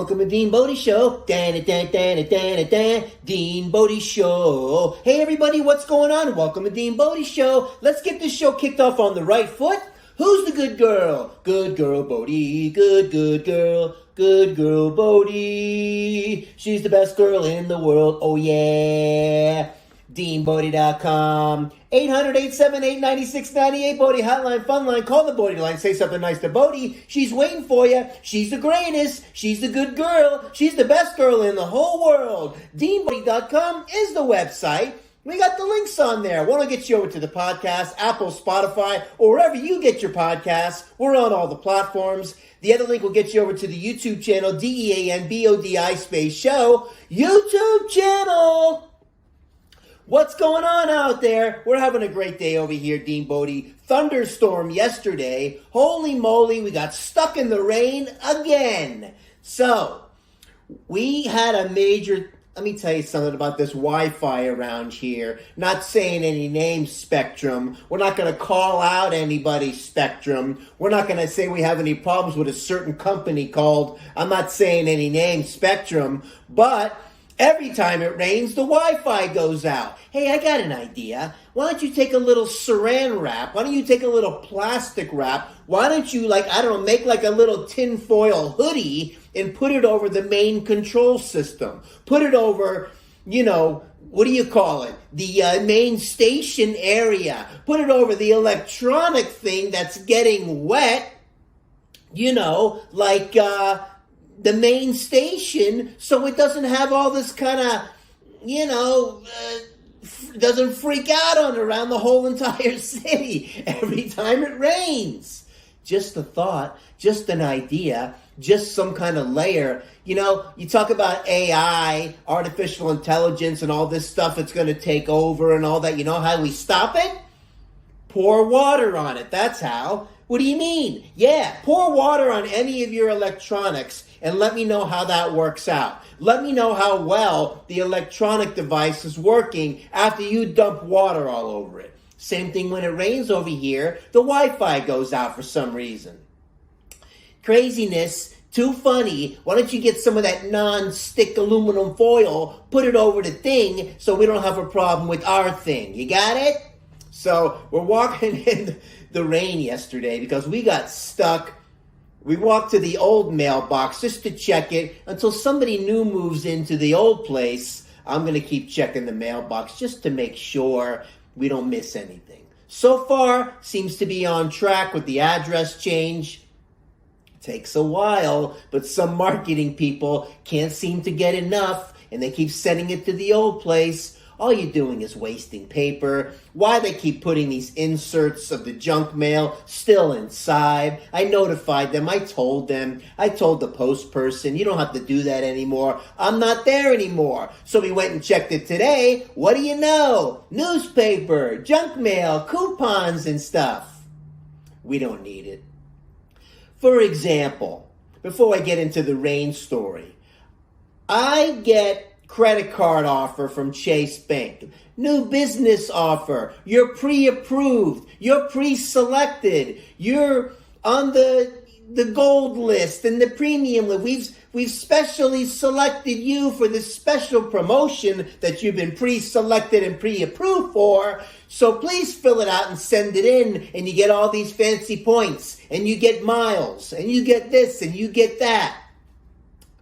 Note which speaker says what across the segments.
Speaker 1: Welcome to DeanBodi Show. DeanBodi Show. Hey everybody, what's going on? Welcome to DeanBodi Show. Let's get this show kicked off on the right foot. Who's the good girl? Good girl, Bodi. Good girl. Good girl, Bodi. She's the best girl in the world. Oh yeah. DeanBodi.com. 800-878-9698. Bodi hotline, fun line. Call the Bodi line. Say something nice to Bodi. She's waiting for you. She's the greatest. She's the good girl. She's the best girl in the whole world. DeanBodi.com is the website. We got the links on there. Want to get you over to the podcast, Apple, Spotify, or wherever you get your podcasts. We're on all the platforms. The other link will get you over to the YouTube channel, DeanBodi space show. YouTube channel. What's going on out there? We're having a great day over here, DeanBodi. Thunderstorm yesterday. Holy moly, we got stuck in the rain again. So, we had a major... Let me tell you something about this Wi-Fi around here. Not saying any names, Spectrum. We're not going to call out anybody, Spectrum. We're not going to say we have any problems with a certain company called, I'm not saying any names, Spectrum. But every time it rains, the Wi-Fi goes out. Hey, I got an idea. Why don't you take a little saran wrap? Why don't you take a little plastic wrap? Why don't you, make like a little tinfoil hoodie and put it over the main control system? Put it over, what do you call it? The main station area. Put it over the electronic thing that's getting wet, the main station, so it doesn't have all this kind of, doesn't freak out around the whole entire city every time it rains. Just a thought, just an idea, just some kind of layer. You talk about AI, artificial intelligence, and all this stuff that's going to take over and all that. You know how we stop it? Pour water on it. That's how. What do you mean? Yeah, pour water on any of your electronics and let me know how that works out. Let me know how well the electronic device is working after you dump water all over it. Same thing when it rains over here, the Wi-Fi goes out for some reason. Craziness, too funny. Why don't you get some of that non-stick aluminum foil, put it over the thing so we don't have a problem with our thing. You got it? So we're walking in the rain yesterday because we got stuck. We walked to the old mailbox just to check it until somebody new moves into the old place. I'm going to keep checking the mailbox just to make sure we don't miss anything. So far, seems to be on track with the address change. Takes a while, but some marketing people can't seem to get enough, and they keep sending it to the old place. All you're doing is wasting paper. Why they keep putting these inserts of the junk mail still inside? I notified them. I told them. I told the post person, you don't have to do that anymore. I'm not there anymore. So we went and checked it today. What do you know? Newspaper, junk mail, coupons and stuff. We don't need it. For example, before I get into the rain story, I get credit card offer from Chase Bank. New business offer. You're pre-approved. You're pre-selected. You're on the gold list and the premium list. We've specially selected you for this special promotion that you've been pre-selected and pre-approved for. So please fill it out and send it in, and you get all these fancy points, and you get miles, and you get this, and you get that.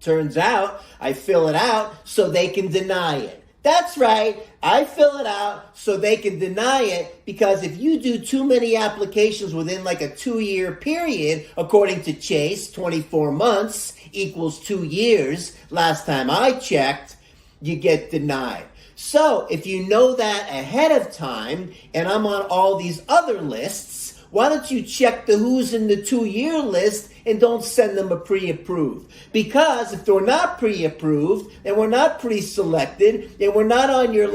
Speaker 1: Turns out, I fill it out so they can deny it. That's right, I fill it out so they can deny it, because if you do too many applications within like a 2-year period, according to Chase, 24 months equals 2 years, last time I checked, you get denied. So, if you know that ahead of time, and I'm on all these other lists, why don't you check the who's in the 2-year list and don't send them a pre-approved? Because if they're not pre-approved, and we're not pre-selected, and we're not on your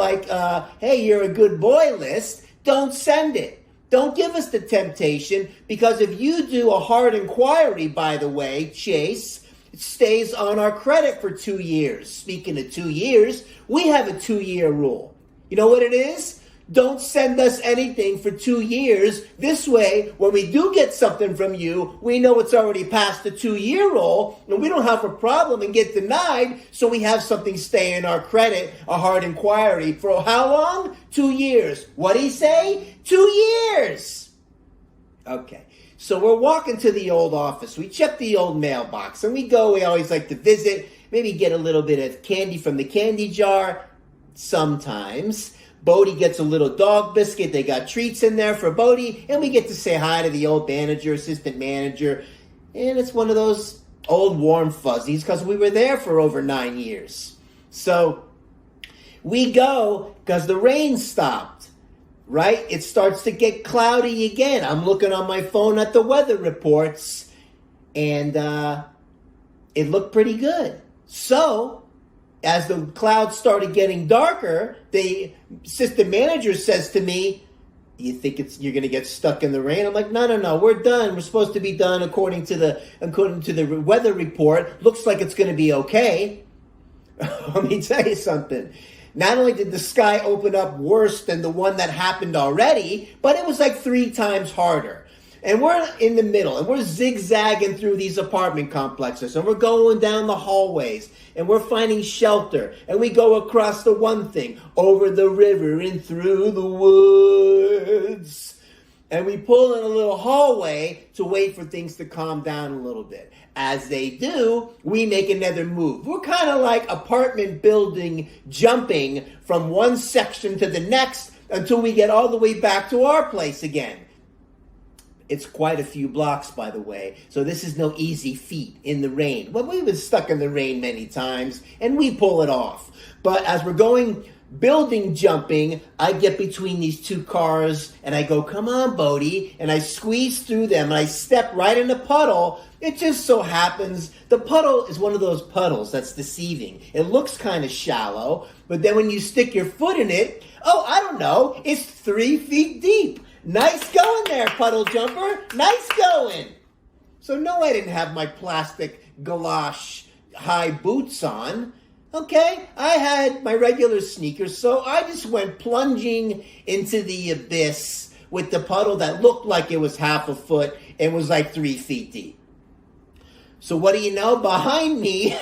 Speaker 1: hey, you're a good boy list, don't send it. Don't give us the temptation, because if you do a hard inquiry, by the way, Chase, it stays on our credit for 2 years. Speaking of 2 years, we have a 2-year rule. You know what it is? Don't send us anything for 2 years. This way, when we do get something from you, we know it's already past the 2-year rule, and we don't have a problem and get denied, so we have something stay in our credit, a hard inquiry. For how long? 2 years. What'd he say? 2 years. Okay. So we're walking to the old office. We check the old mailbox, and we always like to visit, maybe get a little bit of candy from the candy jar, sometimes. Bodi gets a little dog biscuit. They got treats in there for Bodi, and we get to say hi to the old manager, assistant manager, and it's one of those old warm fuzzies because we were there for over 9 years. So we go because the rain stopped, right? It starts to get cloudy again. I'm looking on my phone at the weather reports, and it looked pretty good. So as the clouds started getting darker, the assistant manager says to me, "You think you're going to get stuck in the rain?" I'm like, no, we're done. We're supposed to be done according to the weather report. Looks like it's going to be okay. Let me tell you something. Not only did the sky open up worse than the one that happened already, but it was like 3 times harder. And we're in the middle, and we're zigzagging through these apartment complexes, and we're going down the hallways, and we're finding shelter, and we go across the one thing, over the river and through the woods. And we pull in a little hallway to wait for things to calm down a little bit. As they do, we make another move. We're kind of like apartment building jumping from one section to the next until we get all the way back to our place again. It's quite a few blocks, by the way, so this is no easy feat in the rain. Well, we've been stuck in the rain many times, and we pull it off. But as we're going building jumping, I get between these 2 cars, and I go, "Come on, Bodi," and I squeeze through them, and I step right in the puddle. It just so happens the puddle is one of those puddles that's deceiving. It looks kind of shallow, but then when you stick your foot in it, I don't know, it's 3 feet deep. Nice going there, puddle jumper. Nice going. So no, I didn't have my plastic galosh high boots on. Okay, I had my regular sneakers, so I just went plunging into the abyss with the puddle that looked like it was half a foot and was like 3 feet deep. So what do you know? Behind me,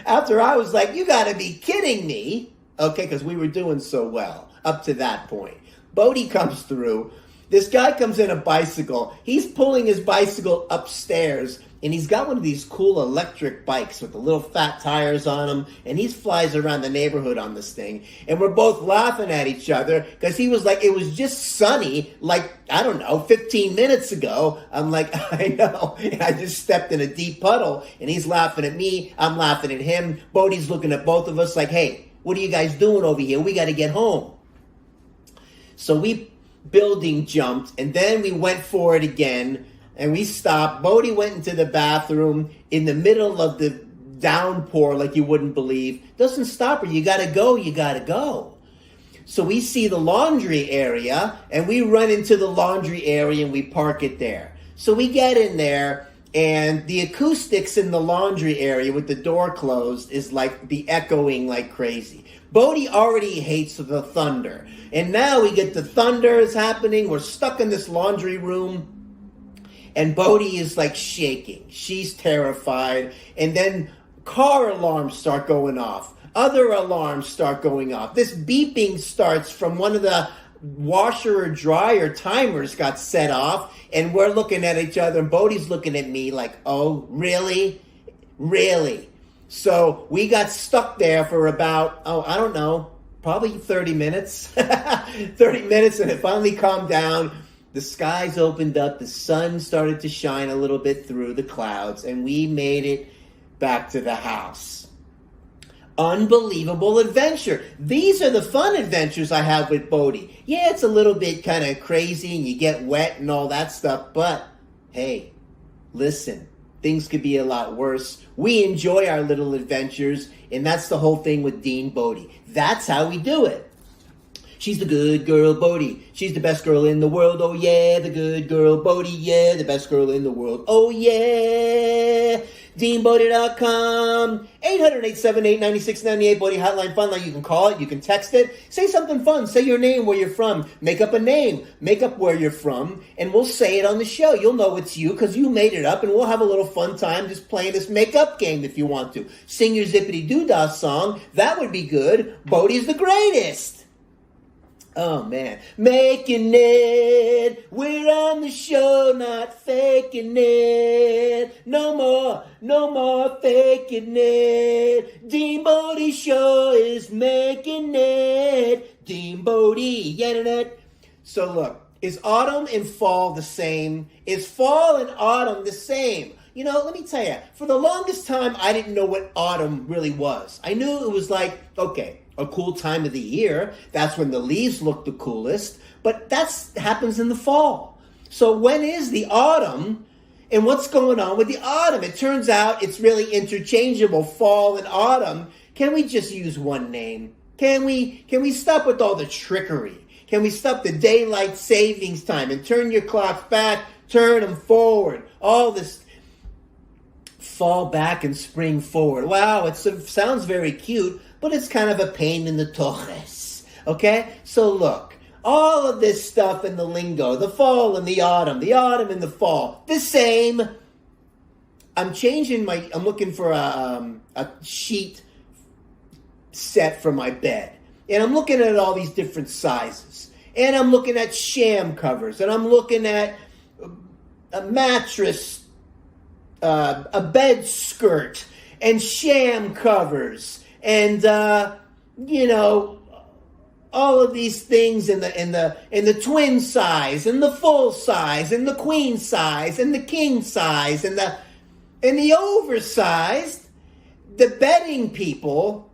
Speaker 1: after I was like, "You gotta be kidding me." Okay, because we were doing so well up to that point. Bodi comes through. This guy comes in a bicycle. He's pulling his bicycle upstairs, and he's got one of these cool electric bikes with the little fat tires on them, and he flies around the neighborhood on this thing. And we're both laughing at each other because he was like, it was just sunny, like, I don't know, 15 minutes ago. I'm like, I know. And I just stepped in a deep puddle, and he's laughing at me. I'm laughing at him. Bodi's looking at both of us like, "Hey, what are you guys doing over here? We got to get home." So we building jumped, and then we went for it again, and we stopped. Bodi went into the bathroom in the middle of the downpour like you wouldn't believe. Doesn't stop her. You gotta go. So we see the laundry area, and we run into the laundry area, and we park it there. So we get in there, and the acoustics in the laundry area with the door closed is like the echoing like crazy. Bodi already hates the thunder. And now we get the thunder is happening. We're stuck in this laundry room. And Bodi is like shaking. She's terrified. And then car alarms start going off. Other alarms start going off. This beeping starts from one of the washer or dryer timers got set off. And we're looking at each other. And Bodi's looking at me like, "Oh, really? Really?" So we got stuck there for about, I don't know, probably 30 minutes. 30 minutes, and it finally calmed down. The skies opened up. The sun started to shine a little bit through the clouds, and we made it back to the house. Unbelievable adventure. These are the fun adventures I have with Bodi. Yeah, it's a little bit kind of crazy, and you get wet and all that stuff, but hey, listen. Things could be a lot worse. We enjoy our little adventures, and that's the whole thing with DeanBodi. That's how we do it. She's the good girl, Bodi. She's the best girl in the world. Oh, yeah, the good girl, Bodi. Yeah, the best girl in the world. Oh, yeah. DeanBodi.com, 800-878-9698, Bodi Hotline Fun Line. You can call it, you can text it. Say something fun. Say your name, where you're from. Make up a name. Make up where you're from, and we'll say it on the show. You'll know it's you because you made it up, and we'll have a little fun time just playing this make-up game if you want to. Sing your Zippity Doo-Dah song. That would be good. Bodi's the greatest. Oh, man. Making it. We're on the show, not faking it. No more faking it. DeanBodi show is making it. DeanBodi, yeah. So look, is autumn and fall the same? Is fall and autumn the same? You know, let me tell you, for the longest time, I didn't know what autumn really was. I knew it was like, okay, a cool time of the year. That's when the leaves look the coolest. But that happens in the fall. So when is the autumn? And what's going on with the autumn? It turns out it's really interchangeable, fall and autumn. Can we just use one name? Can we stop with all the trickery? Can we stop the daylight savings time and turn your clocks back, turn them forward? All this fall back and spring forward. Wow, it sounds very cute, but it's kind of a pain in the torres. Okay? So look, all of this stuff in the lingo, the fall and the autumn and the fall, the same. I'm looking for a sheet set for my bed. And I'm looking at all these different sizes. And I'm looking at sham covers. And I'm looking at a mattress, a bed skirt, and sham covers. And, all of these things in the twin size, and the full size, and the queen size, and the king size, and the oversized, the bedding people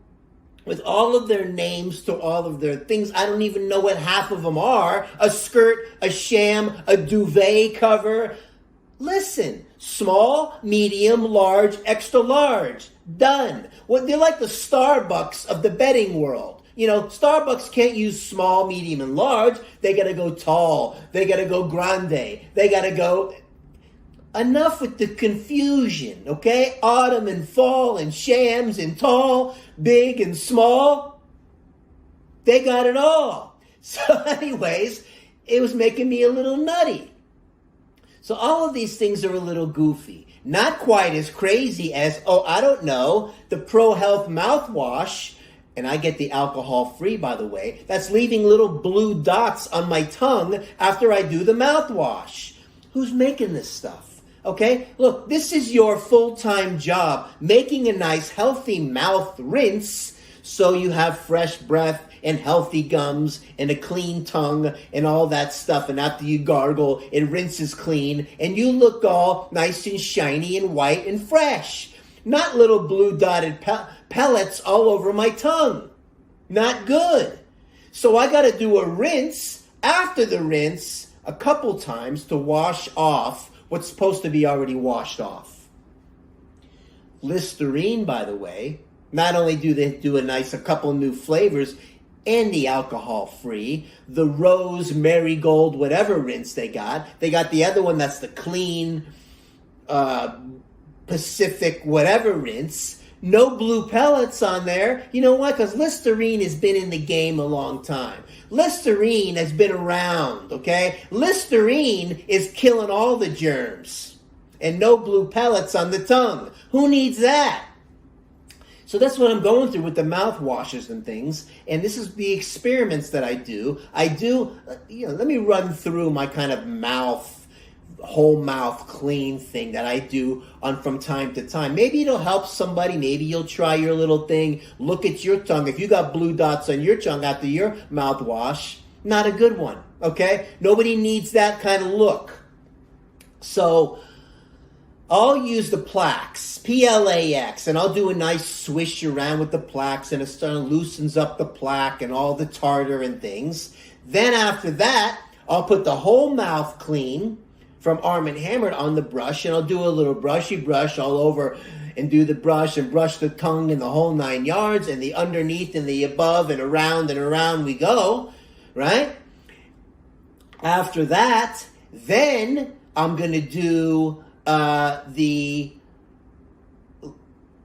Speaker 1: with all of their names to all of their things. I don't even know what half of them are. A skirt, a sham, a duvet cover. Listen, small, medium, large, extra large. Done. Well, they're like the Starbucks of the bedding world. You know, Starbucks can't use small, medium, and large. They got to go tall. They got to go grande. They got to go... Enough with the confusion, okay? Autumn and fall and shams and tall, big and small. They got it all. So anyways, it was making me a little nutty. So all of these things are a little goofy. Not quite as crazy as, the Pro Health mouthwash. And I get the alcohol-free, by the way. That's leaving little blue dots on my tongue after I do the mouthwash. Who's making this stuff? Okay? Look, this is your full-time job, making a nice, healthy mouth rinse so you have fresh breath and healthy gums and a clean tongue and all that stuff. And after you gargle, it rinses clean and you look all nice and shiny and white and fresh. Not little blue dotted pellets all over my tongue. Not good. So I got to do a rinse after the rinse a couple times to wash off what's supposed to be already washed off. Listerine, by the way, not only do they do a couple new flavors and the alcohol-free, the rose, marigold, whatever rinse they got the other one that's the clean, Pacific, whatever rinse. No blue pellets on there. You know why? Because Listerine has been in the game a long time. Listerine has been around, okay? Listerine is killing all the germs. And no blue pellets on the tongue. Who needs that? So that's what I'm going through with the mouthwashes and things. And this is the experiments that I do. Let me run through my kind of whole mouth clean thing that I do from time to time. Maybe it'll help somebody. Maybe you'll try your little thing. Look at your tongue. If you got blue dots on your tongue after your mouthwash, not a good one, okay? Nobody needs that kind of look. So I'll use the plaques, P-L-A-X, and I'll do a nice swish around with the plaques, and it sort of loosens up the plaque and all the tartar and things. Then after that, I'll put the whole mouth clean from Arm & Hammer on the brush, and I'll do a little brushy brush all over and do the brush and brush the tongue and the whole 9 yards and the underneath and the above and around we go, right? After that, then I'm going to do the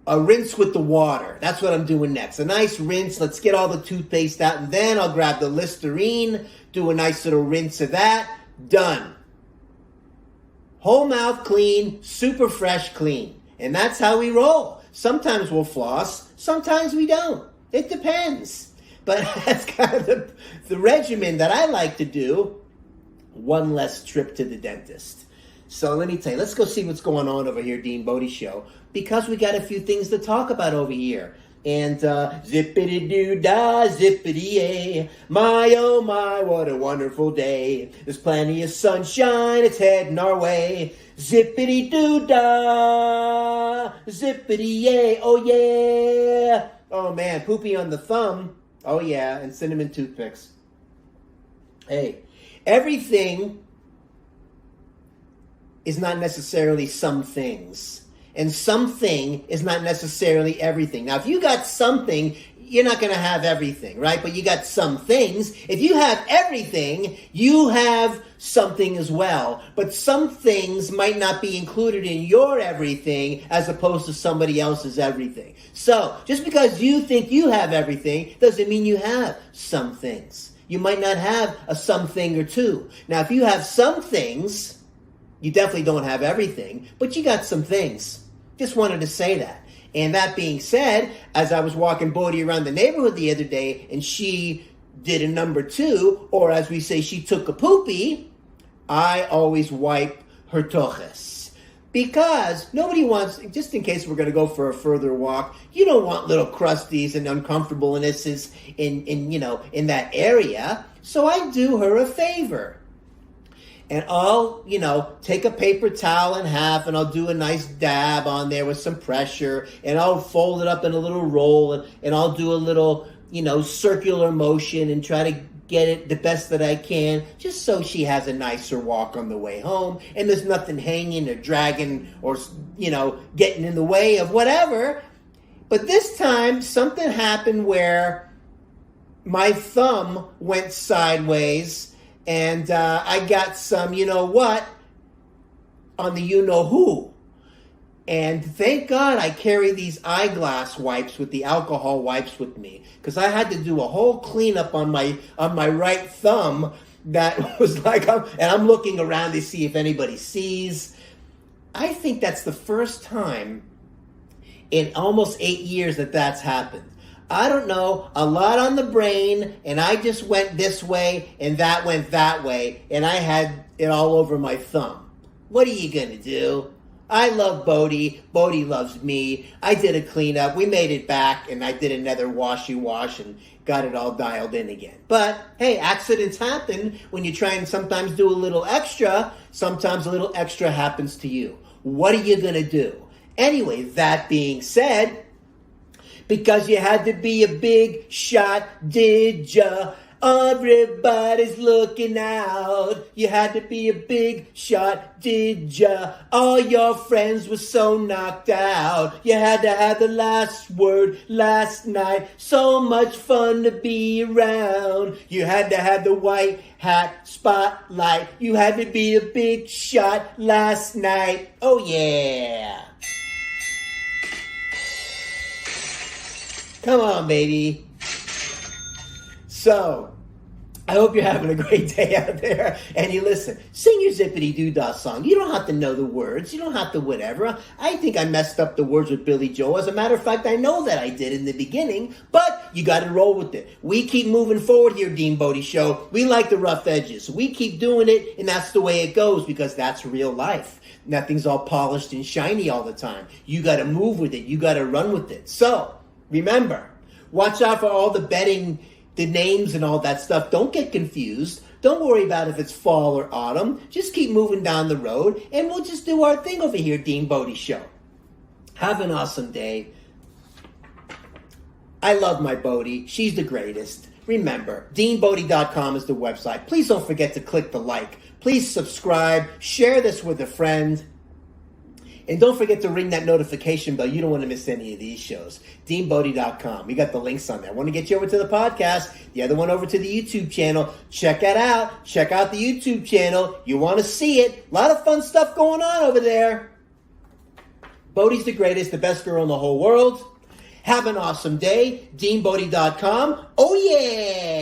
Speaker 1: a rinse with the water. That's what I'm doing next. A nice rinse. Let's get all the toothpaste out, and then I'll grab the Listerine, do a nice little rinse of that. Done. Whole mouth clean, super fresh clean. And that's how we roll. Sometimes we'll floss, sometimes we don't. It depends. But that's kind of the regimen that I like to do. One less trip to the dentist. So let me tell you, let's go see what's going on over here, DeanBodi Show, because we got a few things to talk about over here. And zippity-doo-dah, zippity-yay, my oh my, what a wonderful day. There's plenty of sunshine, it's heading our way. Zippity-doo-dah, zippity-yay, oh yeah. Oh man, Poopy on the thumb, oh yeah, and cinnamon toothpicks. Hey, everything is not necessarily some things. And something is not necessarily everything. Now, if you got something, you're not going to have everything, right? But you got some things. If you have everything, you have something as well. But some things might not be included in your everything as opposed to somebody else's everything. So, just because you think you have everything doesn't mean you have some things. You might not have a something or two. Now, if you have some things, you definitely don't have everything, but you got some things. Just wanted to say that. And that being said, as I was walking Bodi around the neighborhood the other day, and she did a number 2, or as we say, she took a poopy, I always wipe her toches. Because nobody wants, just in case we're going to go for a further walk, you don't want little crusties and uncomfortablenesses in that area. So I do her a favor. And I'll, take a paper towel in half, and I'll do a nice dab on there with some pressure, and I'll fold it up in a little roll, and I'll do a little, circular motion and try to get it the best that I can, just so she has a nicer walk on the way home, and there's nothing hanging or dragging or, getting in the way of whatever. But this time, something happened where my thumb went sideways, and I got some, on the you-know-who. And thank God I carry these eyeglass wipes with the alcohol wipes with me, because I had to do a whole cleanup on my right thumb that was like, and I'm looking around to see if anybody sees. I think that's the first time in almost 8 years that's happened. I don't know, a lot on the brain, and I just went this way, and that went that way, and I had it all over my thumb. What are you going to do? I love Bodi. Bodi loves me. I did a cleanup. We made it back, and I did another washy wash and got it all dialed in again. But, hey, accidents happen when you try and sometimes do a little extra. Sometimes a little extra happens to you. What are you going to do? Anyway, that being said, because you had to be a big shot, did ya? Everybody's looking out. You had to be a big shot, did ya? All your friends were so knocked out. You had to have the last word last night. So much fun to be around. You had to have the white hat spotlight. You had to be a big shot last night. Oh yeah. Come on, baby. So, I hope you're having a great day out there. And you listen, sing your Zippity-Doo-Dah song. You don't have to know the words. You don't have to whatever. I think I messed up the words with Billy Joel. As a matter of fact, I know that I did in the beginning. But you got to roll with it. We keep moving forward here, DeanBodi Show. We like the rough edges. We keep doing it, and that's the way it goes, because that's real life. Nothing's all polished and shiny all the time. You got to move with it. You got to run with it. So, remember, watch out for all the betting, the names and all that stuff. Don't get confused. Don't worry about if it's fall or autumn. Just keep moving down the road, and we'll just do our thing over here, DeanBodi Show. Have an awesome day. I love my Bodi. She's the greatest. Remember, DeanBodi.com is the website. Please don't forget to click the like. Please subscribe. Share this with a friend. And don't forget to ring that notification bell. You don't want to miss any of these shows. DeanBodi.com. We got the links on there. I want to get you over to the podcast. The other one over to the YouTube channel. Check that out. Check out the YouTube channel. You want to see it. A lot of fun stuff going on over there. Bodi's the greatest, the best girl in the whole world. Have an awesome day. DeanBodi.com. Oh, yeah.